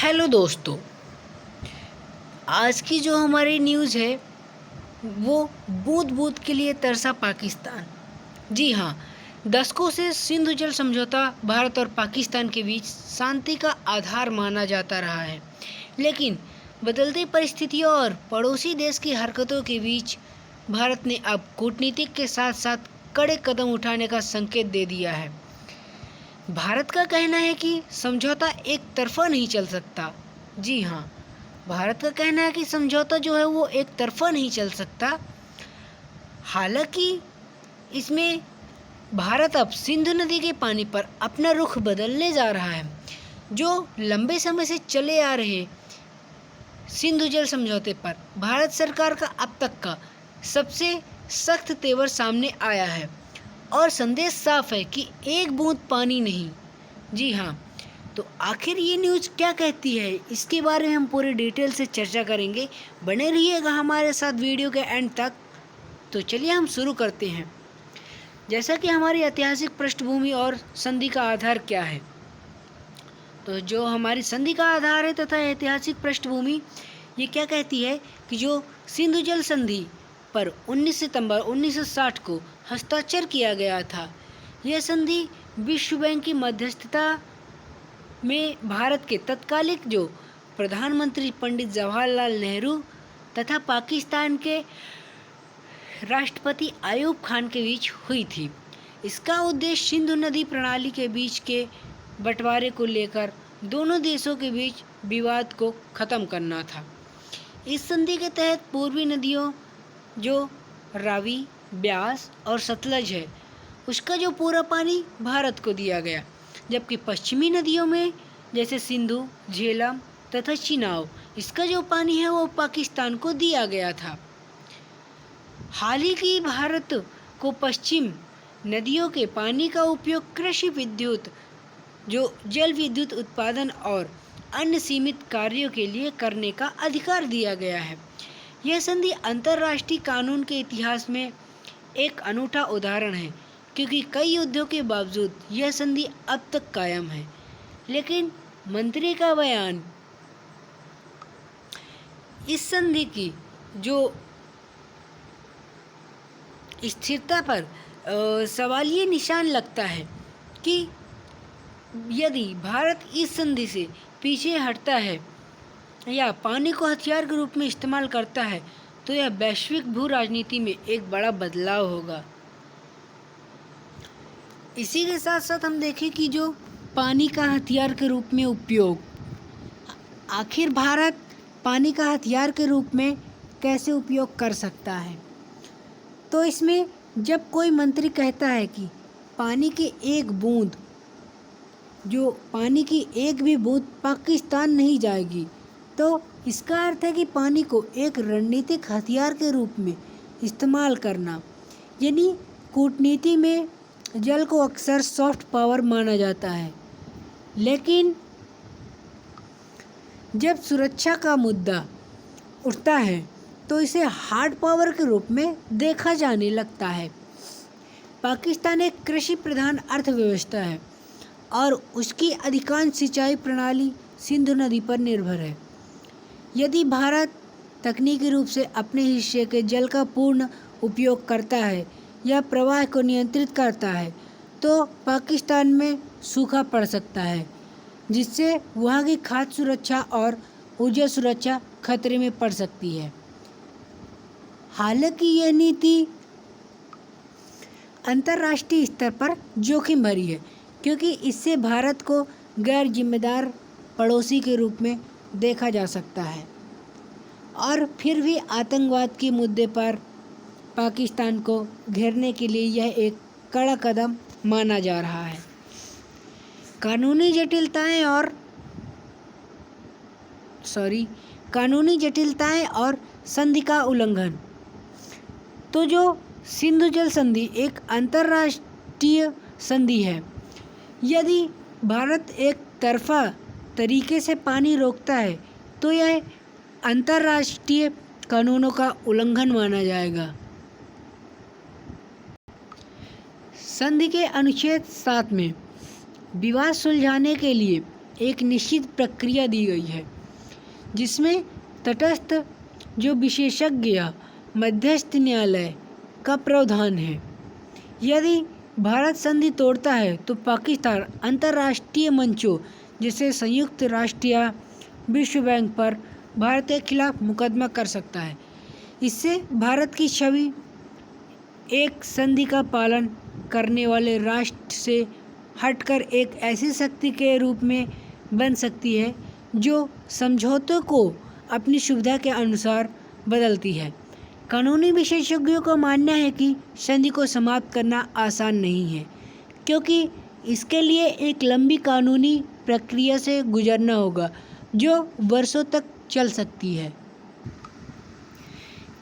Hello दोस्तों, आज की जो हमारी न्यूज़ है वो बूंद बूंद के लिए तरसा पाकिस्तान। जी हाँ, दशकों से सिंधु जल समझौता भारत और पाकिस्तान के बीच शांति का आधार माना जाता रहा है, लेकिन बदलती परिस्थितियों और पड़ोसी देश की हरकतों के बीच भारत ने अब कूटनीति के साथ साथ कड़े कदम उठाने का संकेत दे दिया है। भारत का कहना है कि समझौता एक तरफा नहीं चल सकता। जी हाँ, भारत का कहना है कि समझौता जो है वो एक तरफा नहीं चल सकता। हालांकि इसमें भारत अब सिंधु नदी के पानी पर अपना रुख बदलने जा रहा है। जो लंबे समय से चले आ रहे सिंधु जल समझौते पर भारत सरकार का अब तक का सबसे सख्त तेवर सामने आया है और संदेश साफ है कि एक बूंद पानी नहीं। जी हाँ, तो आखिर ये न्यूज़ क्या कहती है, इसके बारे में हम पूरे डिटेल से चर्चा करेंगे। बने रहिएगा हमारे साथ वीडियो के एंड तक। तो चलिए हम शुरू करते हैं। जैसा कि हमारी ऐतिहासिक पृष्ठभूमि और संधि का आधार क्या है, तो जो हमारी संधि का आधार है तथा ऐतिहासिक पृष्ठभूमि ये क्या कहती है कि जो सिंधु जल संधि पर 19 सितंबर 1960 को हस्ताक्षर किया गया था, यह संधि विश्व बैंक की मध्यस्थता में भारत के तत्कालिक जो प्रधानमंत्री पंडित जवाहरलाल नेहरू तथा पाकिस्तान के राष्ट्रपति अयूब खान के बीच हुई थी। इसका उद्देश्य सिंधु नदी प्रणाली के बीच के बंटवारे को लेकर दोनों देशों के बीच विवाद को ख़त्म करना था। इस संधि के तहत पूर्वी नदियों जो रावी, ब्यास और सतलज है, उसका जो पूरा पानी भारत को दिया गया, जबकि पश्चिमी नदियों में जैसे सिंधु, झेलम तथा चिनाब, इसका जो पानी है वो पाकिस्तान को दिया गया था। हाल ही की भारत को पश्चिम नदियों के पानी का उपयोग कृषि विद्युत, जो जल विद्युत उत्पादन और अन्य सीमित कार्यों के लिए करने का अधिकार दिया गया है। यह संधि अंतर्राष्ट्रीय कानून के इतिहास में एक अनूठा उदाहरण है, क्योंकि कई युद्धों के बावजूद यह संधि अब तक कायम है। लेकिन मंत्री का बयान इस संधि की जो स्थिरता पर सवालिया निशान लगता है कि यदि भारत इस संधि से पीछे हटता है या पानी को हथियार के रूप में इस्तेमाल करता है, तो यह वैश्विक भू राजनीति में एक बड़ा बदलाव होगा। इसी के साथ साथ हम देखें कि जो पानी का हथियार के रूप में उपयोग, आखिर भारत पानी का हथियार के रूप में कैसे उपयोग कर सकता है। तो इसमें जब कोई मंत्री कहता है कि पानी की एक बूंद, जो पानी की एक भी बूंद पाकिस्तान नहीं जाएगी, तो इसका अर्थ है कि पानी को एक रणनीतिक हथियार के रूप में इस्तेमाल करना। यानी कूटनीति में जल को अक्सर सॉफ्ट पावर माना जाता है, लेकिन जब सुरक्षा का मुद्दा उठता है तो इसे हार्ड पावर के रूप में देखा जाने लगता है। पाकिस्तान एक कृषि प्रधान अर्थव्यवस्था है और उसकी अधिकांश सिंचाई प्रणाली सिंधु नदी पर निर्भर है। यदि भारत तकनीकी रूप से अपने हिस्से के जल का पूर्ण उपयोग करता है या प्रवाह को नियंत्रित करता है, तो पाकिस्तान में सूखा पड़ सकता है, जिससे वहाँ की खाद्य सुरक्षा और ऊर्जा सुरक्षा खतरे में पड़ सकती है। हालांकि यह नीति अंतर्राष्ट्रीय स्तर पर जोखिम भरी है, क्योंकि इससे भारत को गैर जिम्मेदार पड़ोसी के रूप में देखा जा सकता है और फिर भी आतंकवाद के मुद्दे पर पाकिस्तान को घेरने के लिए यह एक कड़ा कदम माना जा रहा है। कानूनी जटिलताएं और संधि का उल्लंघन। तो जो सिंधु जल संधि एक अंतर्राष्ट्रीय संधि है। यदि भारत एक तरफा तरीके से पानी रोकता है, तो यह अंतर्राष्ट्रीय कानूनों का उल्लंघन माना जाएगा। संधि के अनुच्छेद 7 में विवाद सुलझाने के लिए एक निश्चित प्रक्रिया दी गई है, जिसमें तटस्थ जो विशेषज्ञ मध्यस्थ न्यायालय का प्रावधान है। यदि भारत संधि तोड़ता है तो पाकिस्तान अंतर्राष्ट्रीय मंचों जैसे संयुक्त राष्ट्र या विश्व बैंक पर भारत के खिलाफ मुकदमा कर सकता है। इससे भारत की छवि एक संधि का पालन करने वाले राष्ट्र से हटकर एक ऐसी शक्ति के रूप में बन सकती है जो समझौतों को अपनी सुविधा के अनुसार बदलती है। कानूनी विशेषज्ञों का मानना है कि संधि को समाप्त करना आसान नहीं है, क्योंकि इसके लिए एक लंबी कानूनी प्रक्रिया से गुजरना होगा जो वर्षों तक चल सकती है।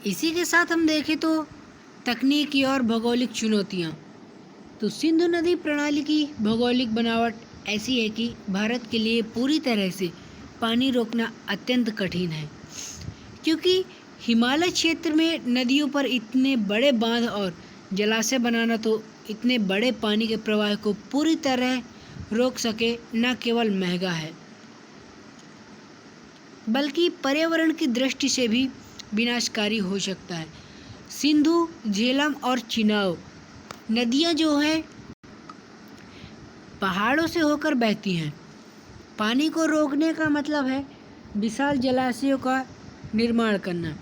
इसी के साथ हम देखें तो तकनीकी और भौगोलिक चुनौतियाँ। तो सिंधु नदी प्रणाली की भौगोलिक बनावट ऐसी है कि भारत के लिए पूरी तरह से पानी रोकना अत्यंत कठिन है, क्योंकि हिमालय क्षेत्र में नदियों पर इतने बड़े बांध और जलाशय बनाना तो इतने बड़े पानी के प्रवाह को पूरी तरह रोक सके न केवल महंगा है, बल्कि पर्यावरण की दृष्टि से भी विनाशकारी हो सकता है। सिंधु, झेलम और चिनाब नदियाँ जो हैं पहाड़ों से होकर बहती हैं। पानी को रोकने का मतलब है विशाल जलाशयों का निर्माण करना,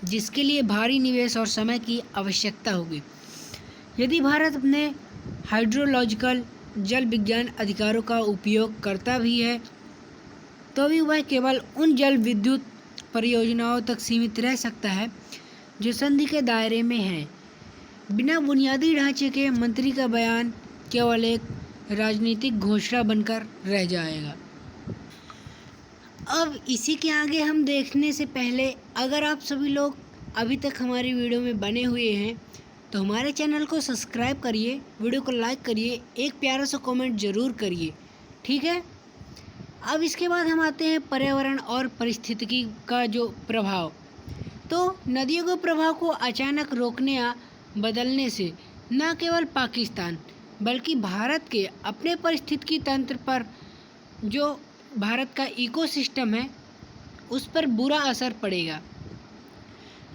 जिसके लिए भारी निवेश और समय की आवश्यकता होगी। यदि भारत अपने हाइड्रोलॉजिकल जल विज्ञान अधिकारों का उपयोग करता भी है तो भी वह केवल उन जल विद्युत परियोजनाओं तक सीमित रह सकता है जो संधि के दायरे में हैं। बिना बुनियादी ढांचे के मंत्री का बयान केवल एक राजनीतिक घोषणा बनकर रह जाएगा। अब इसी के आगे हम देखने से पहले अगर आप सभी लोग अभी तक हमारी वीडियो में बने हुए हैं तो हमारे चैनल को सब्सक्राइब करिए, वीडियो को लाइक करिए, एक प्यारा सा कमेंट ज़रूर करिए, ठीक है। अब इसके बाद हम आते हैं पर्यावरण और पारिस्थितिकी का जो प्रभाव। तो नदियों के प्रभाव को अचानक रोकने या बदलने से न केवल पाकिस्तान बल्कि भारत के अपने पारिस्थितिकी तंत्र पर, जो भारत का इकोसिस्टम है, उस पर बुरा असर पड़ेगा।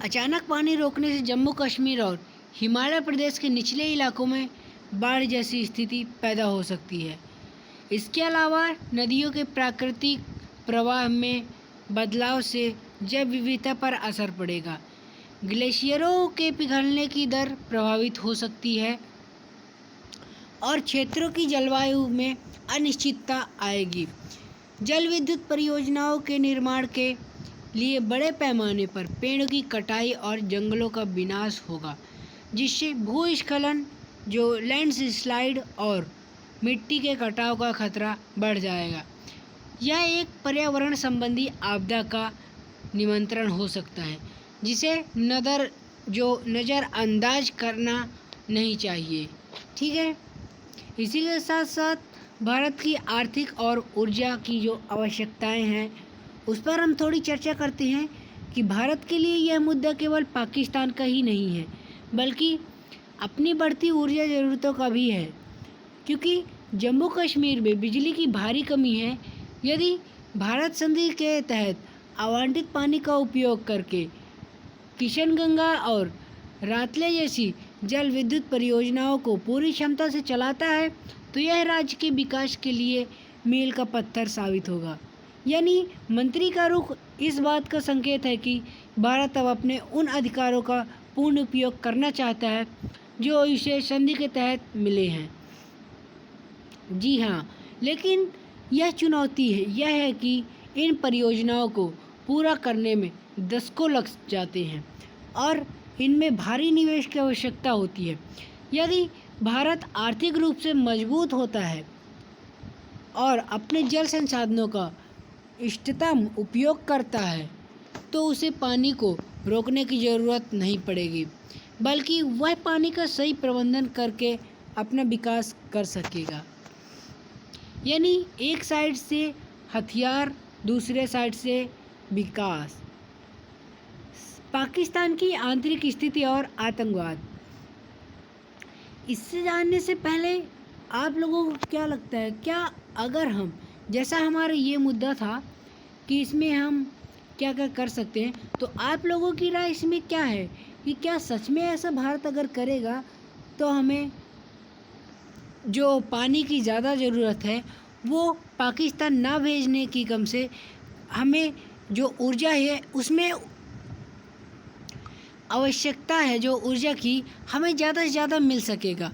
अचानक पानी रोकने से जम्मू कश्मीर और हिमाचल प्रदेश के निचले इलाकों में बाढ़ जैसी स्थिति पैदा हो सकती है। इसके अलावा नदियों के प्राकृतिक प्रवाह में बदलाव से जैव विविधता पर असर पड़ेगा। ग्लेशियरों के पिघलने की दर प्रभावित हो सकती है और क्षेत्रों की जलवायु में अनिश्चितता आएगी। जल विद्युत परियोजनाओं के निर्माण के लिए बड़े पैमाने पर पेड़ों की कटाई और जंगलों का विनाश होगा, जिससे भूस्खलन, जो लैंडस्लाइड और मिट्टी के कटाव का खतरा बढ़ जाएगा। यह एक पर्यावरण संबंधी आपदा का निमंत्रण हो सकता है, जिसे नज़रअंदाज करना नहीं चाहिए, ठीक है। इसी के साथ साथ भारत की आर्थिक और ऊर्जा की जो आवश्यकताएं हैं उस पर हम थोड़ी चर्चा करते हैं कि भारत के लिए यह मुद्दा केवल पाकिस्तान का ही नहीं है, बल्कि अपनी बढ़ती ऊर्जा ज़रूरतों का भी है, क्योंकि जम्मू कश्मीर में बिजली की भारी कमी है। यदि भारत संधि के तहत आवंटित पानी का उपयोग करके किशनगंगा और रातले जैसी जल विद्युत परियोजनाओं को पूरी क्षमता से चलाता है तो यह राज्य के विकास के लिए मील का पत्थर साबित होगा। यानी मंत्री का रुख इस बात का संकेत है कि भारत अब अपने उन अधिकारों का पूर्ण उपयोग करना चाहता है जो इसे संधि के तहत मिले हैं। जी हाँ, लेकिन यह चुनौती यह है कि इन परियोजनाओं को पूरा करने में दशकों लग जाते हैं और इनमें भारी निवेश की आवश्यकता होती है। यदि भारत आर्थिक रूप से मजबूत होता है और अपने जल संसाधनों का इष्टतम उपयोग करता है तो उसे पानी को रोकने की ज़रूरत नहीं पड़ेगी, बल्कि वह पानी का सही प्रबंधन करके अपना विकास कर सकेगा। यानी एक साइड से हथियार, दूसरे साइड से विकास। पाकिस्तान की आंतरिक स्थिति और आतंकवाद, इससे जानने से पहले आप लोगों को क्या लगता है, क्या अगर हम जैसा हमारा ये मुद्दा था कि इसमें हम क्या क्या कर सकते हैं, तो आप लोगों की राय इसमें क्या है कि क्या सच में ऐसा भारत अगर करेगा तो हमें जो पानी की ज़्यादा ज़रूरत है वो पाकिस्तान ना भेजने की, कम से हमें जो ऊर्जा है उसमें आवश्यकता है, जो ऊर्जा की हमें ज़्यादा से ज़्यादा मिल सकेगा।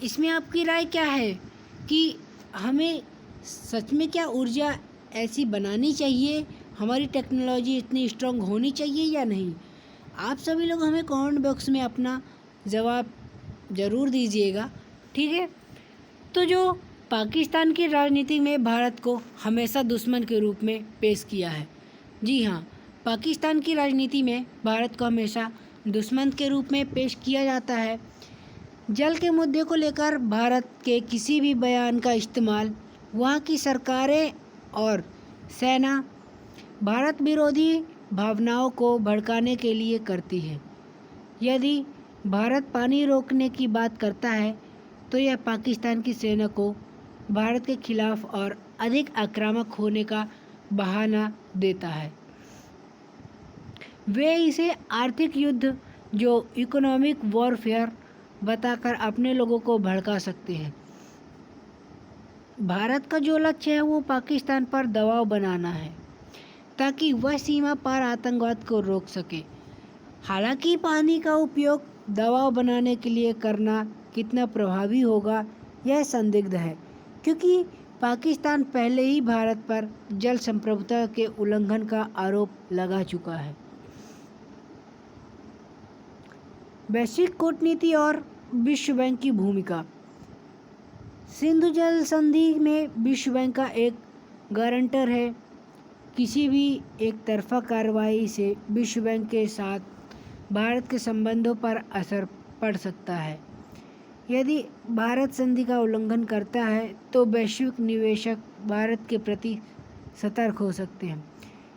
इसमें आपकी राय क्या है कि हमें सच में क्या ऊर्जा ऐसी बनानी चाहिए, हमारी टेक्नोलॉजी इतनी स्ट्रांग होनी चाहिए या नहीं? आप सभी लोग हमें कमेंट बॉक्स में अपना जवाब ज़रूर दीजिएगा, ठीक है। तो जो पाकिस्तान की राजनीति में भारत को हमेशा दुश्मन के रूप में पेश किया है, जी हाँ, पाकिस्तान की राजनीति में भारत को हमेशा दुश्मन के रूप में पेश किया जाता है। जल के मुद्दे को लेकर भारत के किसी भी बयान का इस्तेमाल वहाँ की सरकारें और सेना भारत विरोधी भावनाओं को भड़काने के लिए करती है। यदि भारत पानी रोकने की बात करता है तो यह पाकिस्तान की सेना को भारत के खिलाफ और अधिक आक्रामक होने का बहाना देता है। वे इसे आर्थिक युद्ध, जो इकोनॉमिक वॉरफेयर बताकर अपने लोगों को भड़का सकते हैं। भारत का जो लक्ष्य है वो पाकिस्तान पर दबाव बनाना है ताकि वह सीमा पार आतंकवाद को रोक सके। हालांकि पानी का उपयोग दबाव बनाने के लिए करना कितना प्रभावी होगा यह संदिग्ध है, क्योंकि पाकिस्तान पहले ही भारत पर जल संप्रभुता के उल्लंघन का आरोप लगा चुका है। वैश्विक कूटनीति और विश्व बैंक की भूमिका। सिंधु जल संधि में विश्व बैंक का एक गारंटर है। किसी भी एक तरफा कार्रवाई से विश्व बैंक के साथ भारत के संबंधों पर असर पड़ सकता है। यदि भारत संधि का उल्लंघन करता है तो वैश्विक निवेशक भारत के प्रति सतर्क हो सकते हैं।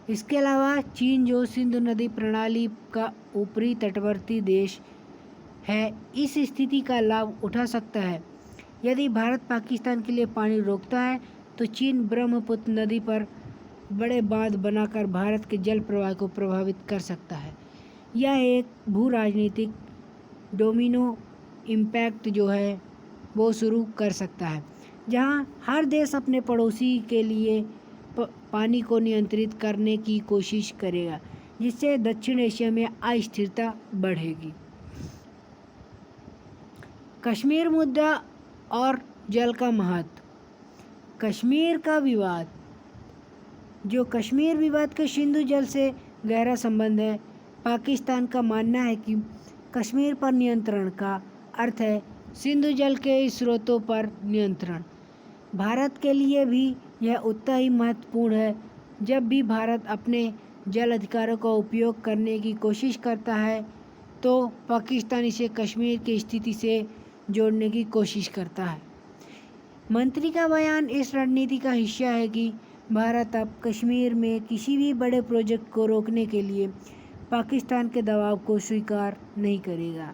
इसके अलावा चीन, जो सिंधु नदी प्रणाली का ऊपरी तटवर्ती देश है, इस स्थिति का लाभ उठा सकता है। यदि भारत पाकिस्तान के लिए पानी रोकता है तो चीन ब्रह्मपुत्र नदी पर बड़े बांध बनाकर भारत के जल प्रवाह को प्रभावित कर सकता है। यह एक भू राजनीतिक डोमिनो इम्पैक्ट जो है वो शुरू कर सकता है, जहां हर देश अपने पड़ोसी के लिए पानी को नियंत्रित करने की कोशिश करेगा, जिससे दक्षिण एशिया में अस्थिरता बढ़ेगी। कश्मीर मुद्दा और जल का महत्व। कश्मीर का विवाद। जो कश्मीर विवाद के सिंधु जल से गहरा संबंध है। पाकिस्तान का मानना है कि कश्मीर पर नियंत्रण का अर्थ है सिंधु जल के स्रोतों पर नियंत्रण। भारत के लिए भी यह उतना ही महत्वपूर्ण है। जब भी भारत अपने जल अधिकारों का उपयोग करने की कोशिश करता है तो पाकिस्तान इसे कश्मीर की स्थिति से जोड़ने की कोशिश करता है। मंत्री का बयान इस रणनीति का हिस्सा है कि भारत अब कश्मीर में किसी भी बड़े प्रोजेक्ट को रोकने के लिए पाकिस्तान के दबाव को स्वीकार नहीं करेगा।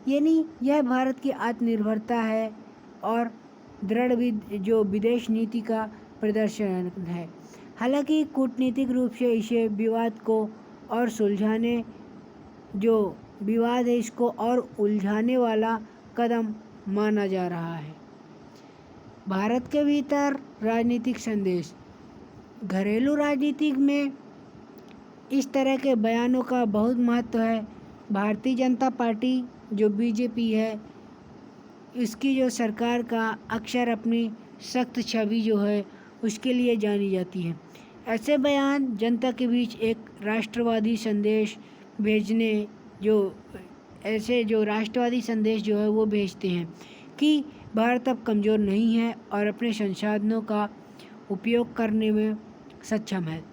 यानी यह भारत की आत्मनिर्भरता है और दृढ़ जो विदेश नीति का प्रदर्शन है। हालांकि कूटनीतिक रूप से इसे विवाद को और सुलझाने जो विवाद है इसको और उलझाने वाला कदम माना जा रहा है। भारत के भीतर राजनीतिक संदेश। घरेलू राजनीति में इस तरह के बयानों का बहुत महत्व है। भारतीय जनता पार्टी जो बीजेपी है, इसकी जो सरकार का अक्सर अपनी सख्त छवि जो है उसके लिए जानी जाती है। ऐसे बयान जनता के बीच एक राष्ट्रवादी संदेश भेजने जो राष्ट्रवादी संदेश जो है वो भेजते हैं कि भारत अब कमज़ोर नहीं है और अपने संसाधनों का उपयोग करने में सक्षम है।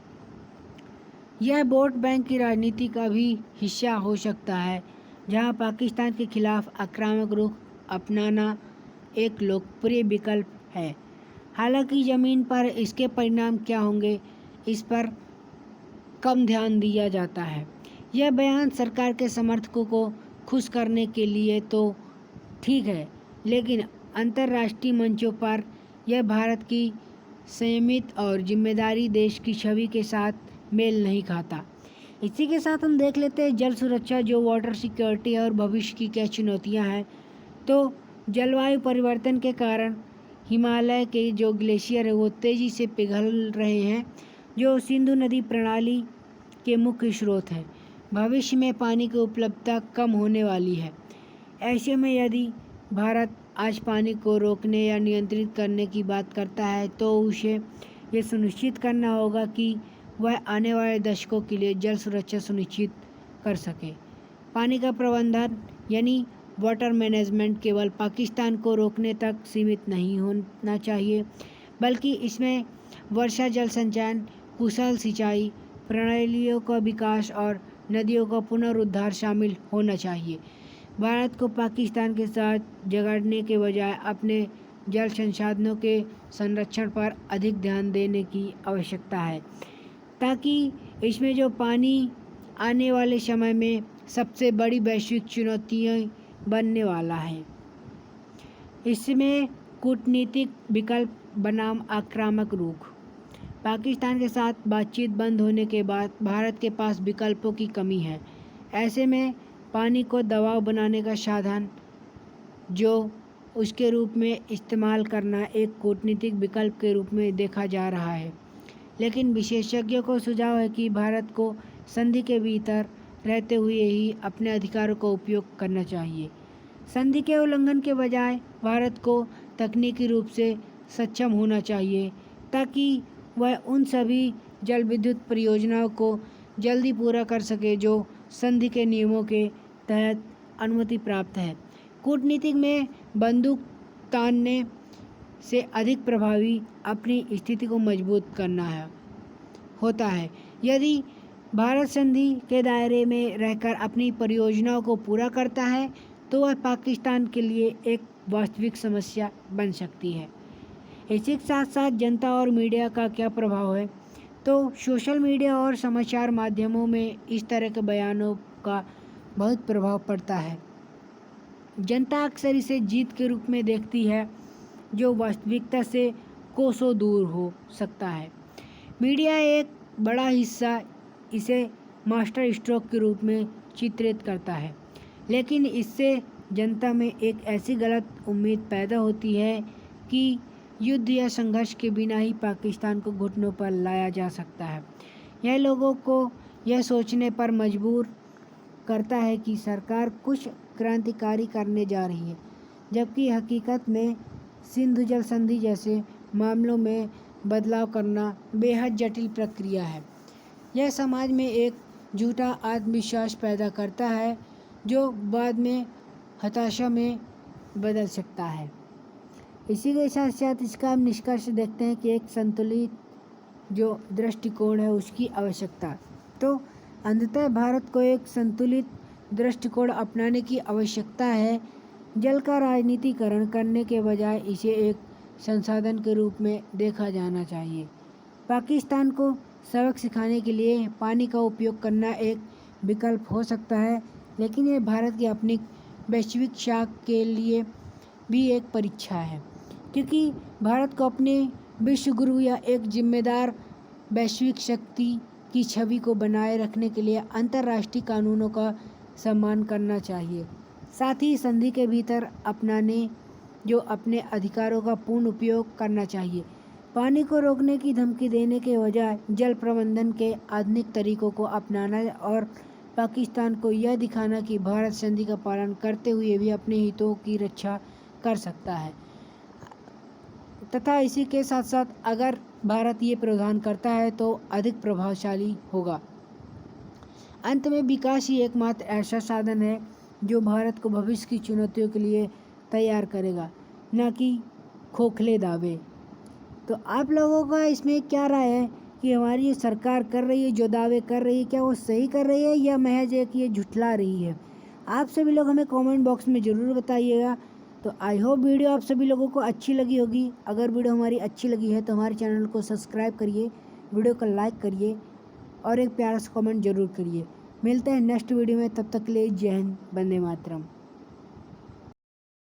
यह वोट बैंक की राजनीति का भी हिस्सा हो सकता है, जहां पाकिस्तान के खिलाफ आक्रामक रुख अपनाना एक लोकप्रिय विकल्प है। हालांकि ज़मीन पर इसके परिणाम क्या होंगे इस पर कम ध्यान दिया जाता है। यह बयान सरकार के समर्थकों को खुश करने के लिए तो ठीक है, लेकिन अंतर्राष्ट्रीय मंचों पर यह भारत की संयमित और जिम्मेदारी देश की छवि के साथ मेल नहीं खाता। इसी के साथ हम देख लेते हैं जल सुरक्षा, जो वाटर सिक्योरिटी और भविष्य की क्या चुनौतियां हैं। तो जलवायु परिवर्तन के कारण हिमालय के जो ग्लेशियर है वो तेज़ी से पिघल रहे हैं, जो सिंधु नदी प्रणाली के मुख्य स्रोत हैं। भविष्य में पानी की उपलब्धता कम होने वाली है। ऐसे में यदि भारत आज पानी को रोकने या नियंत्रित करने की बात करता है तो उसे ये सुनिश्चित करना होगा कि वह आने वाले दशकों के लिए जल सुरक्षा सुनिश्चित कर सके। पानी का प्रबंधन यानी वाटर मैनेजमेंट केवल पाकिस्तान को रोकने तक सीमित नहीं होना चाहिए, बल्कि इसमें वर्षा जल संचयन, कुशल सिंचाई प्रणालियों का विकास और नदियों का पुनरुद्धार शामिल होना चाहिए। भारत को पाकिस्तान के साथ झगड़ने के बजाय अपने जल संसाधनों के संरक्षण पर अधिक ध्यान देने की आवश्यकता है, ताकि इसमें जो पानी आने वाले समय में सबसे बड़ी वैश्विक चुनौतियाँ बनने वाला है। इसमें कूटनीतिक विकल्प बनाम आक्रामक रुख। पाकिस्तान के साथ बातचीत बंद होने के बाद भारत के पास विकल्पों की कमी है। ऐसे में पानी को दबाव बनाने का साधन जो उसके रूप में इस्तेमाल करना एक कूटनीतिक विकल्प के रूप में देखा जा रहा है। लेकिन विशेषज्ञों को सुझाव है कि भारत को संधि के भीतर रहते हुए ही अपने अधिकारों का उपयोग करना चाहिए। संधि के उल्लंघन के बजाय भारत को तकनीकी रूप से सक्षम होना चाहिए, ताकि वह उन सभी जल विद्युत परियोजनाओं को जल्दी पूरा कर सके जो संधि के नियमों के तहत अनुमति प्राप्त है। कूटनीतिक में बंदूक तानने से अधिक प्रभावी अपनी स्थिति को मजबूत करना होता है। यदि भारत संधि के दायरे में रहकर अपनी परियोजनाओं को पूरा करता है तो वह पाकिस्तान के लिए एक वास्तविक समस्या बन सकती है। इसी के साथ साथ जनता और मीडिया का क्या प्रभाव है, तो सोशल मीडिया और समाचार माध्यमों में इस तरह के बयानों का बहुत प्रभाव पड़ता है। जनता अक्सर इसे जीत के रूप में देखती है, जो वास्तविकता से कोसों दूर हो सकता है। मीडिया एक बड़ा हिस्सा इसे मास्टर स्ट्रोक के रूप में चित्रित करता है, लेकिन इससे जनता में एक ऐसी गलत उम्मीद पैदा होती है कि युद्ध या संघर्ष के बिना ही पाकिस्तान को घुटनों पर लाया जा सकता है। यह लोगों को यह सोचने पर मजबूर करता है कि सरकार कुछ क्रांतिकारी करने जा रही है, जबकि हकीकत में सिंधु जल संधि जैसे मामलों में बदलाव करना बेहद जटिल प्रक्रिया है। यह समाज में एक झूठा आत्मविश्वास पैदा करता है, जो बाद में हताशा में बदल सकता है। इसी के साथ साथ इसका हम निष्कर्ष देखते हैं कि एक संतुलित जो दृष्टिकोण है उसकी आवश्यकता। तो अंततः भारत को एक संतुलित दृष्टिकोण अपनाने की आवश्यकता है। जल का राजनीतिकरण करने के बजाय इसे एक संसाधन के रूप में देखा जाना चाहिए। पाकिस्तान को सबक सिखाने के लिए पानी का उपयोग करना एक विकल्प हो सकता है, लेकिन यह भारत की अपनी वैश्विक साख के लिए भी एक परीक्षा है, क्योंकि भारत को अपने विश्व गुरु या एक जिम्मेदार वैश्विक शक्ति की छवि को बनाए रखने के लिए अंतर्राष्ट्रीय कानूनों का सम्मान करना चाहिए। साथ ही संधि के भीतर अपनाने जो अपने अधिकारों का पूर्ण उपयोग करना चाहिए। पानी को रोकने की धमकी देने के बजाय जल प्रबंधन के आधुनिक तरीकों को अपनाना और पाकिस्तान को यह दिखाना कि भारत संधि का पालन करते हुए भी अपने हितों की रक्षा कर सकता है। तथा इसी के साथ साथ अगर भारत ये प्रावधान करता है तो अधिक प्रभावशाली होगा। अंत में विकास ही एकमात्र ऐसा साधन है जो भारत को भविष्य की चुनौतियों के लिए तैयार करेगा, न कि खोखले दावे। तो आप लोगों का इसमें क्या राय है कि हमारी ये सरकार कर रही है जो दावे कर रही है, क्या वो सही कर रही है या महज एक ये झुठला रही है? आप सभी लोग हमें कमेंट बॉक्स में ज़रूर बताइएगा। तो आई होप वीडियो आप सभी लोगों को अच्छी लगी होगी। अगर वीडियो हमारी अच्छी लगी है तो हमारे चैनल को सब्सक्राइब करिए, वीडियो को लाइक करिए और एक प्यारा सा कमेंट ज़रूर करिए। मिलते हैं नेक्स्ट वीडियो में, तब तक के लिए जय हिंद, वंदे मातरम।